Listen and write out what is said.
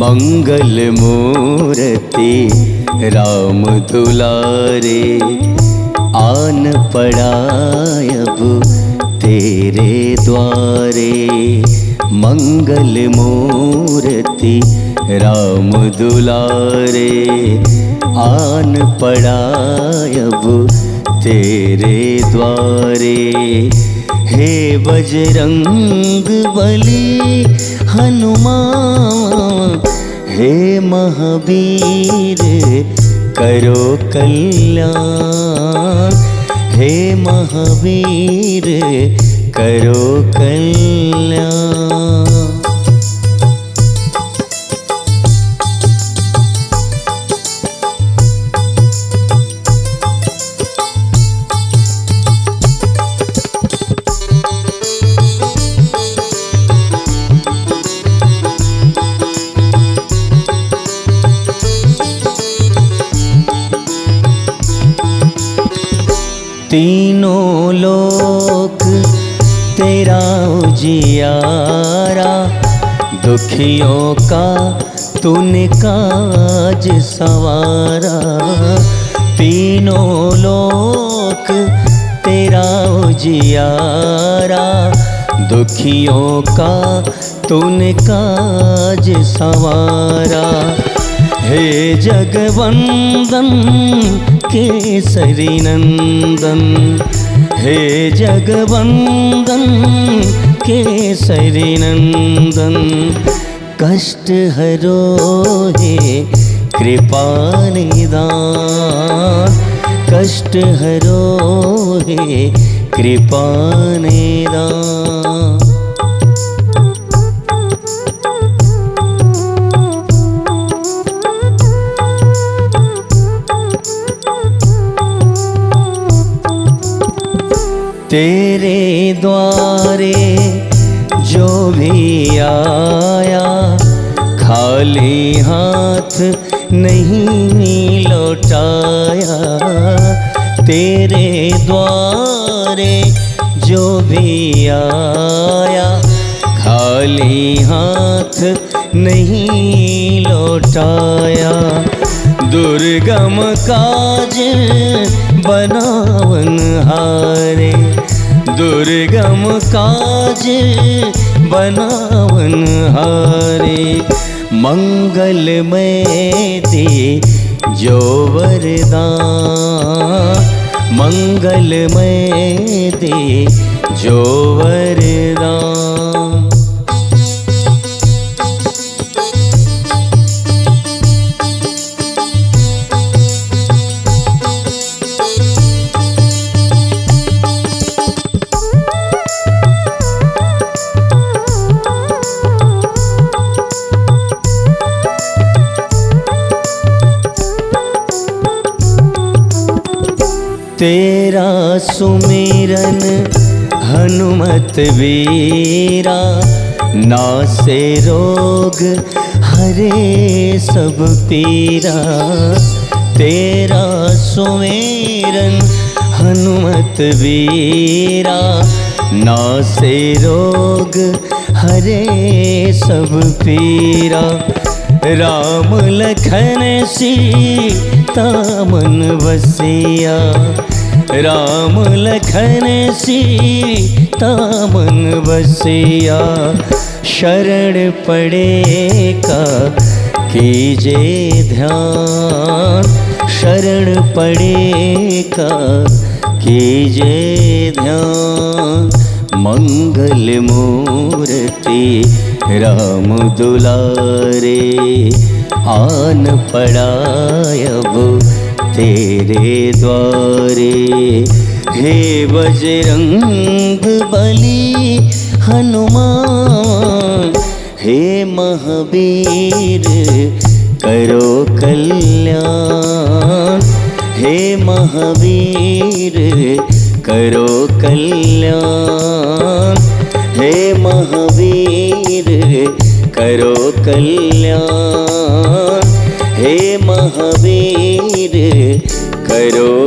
मंगल मूर्ति राम दुलारे, आन पड़ा अब तेरे द्वारे। मंगल मूर्ति राम दुलारे, आन पड़ा अब तेरे द्वारे। हे बजरंग बली हनुमान, हे महावीर करो कल्याण। हे महावीर करो कल्याण। तीनों लोक तेरा उजियारा, दुखियों का तूने काज सवारा। तीनों लोक तेरा उजियारा, दुखियों का तूने काज सवारा। हे जगवंदन केसरी नंदन, हे जगवंदन केसरी नंदन। कष्ट हरो हे कृपा निदान, कष्ट हरो हे कृपा निदान। तेरे द्वारे जो भी आया, खाली हाथ नहीं लौटाया। तेरे द्वारे जो भी आया, खाली हाथ नहीं लौटाया। दुर्गम काज बनावन हारे, दुर्गम काज बनावन हारे। मंगलमय दे जो वरदान, मंगलमय दे जो वरदान। तेरा सुमिरन हनुमत वीरा, नासे रोग हरे सब पीरा। तेरा सुमिरन हनुमत वीरा, नासे रोग हरे सब पीरा। राम लखन सीता मन बसिया, राम लखन सीता मन बसिया। शरण पड़े का कीजे ध्यान, शरण पड़े का कीजे ध्यान। मंगल मूर्ति राम दुलारे, आन पड़ा अब तेरे द्वारे। हे बजरंग बली हनुमान, हे महावीर करो कल्याण। हे महावीर करो कल्याण, हे महावीर करो कल्याण, हे महावीर करो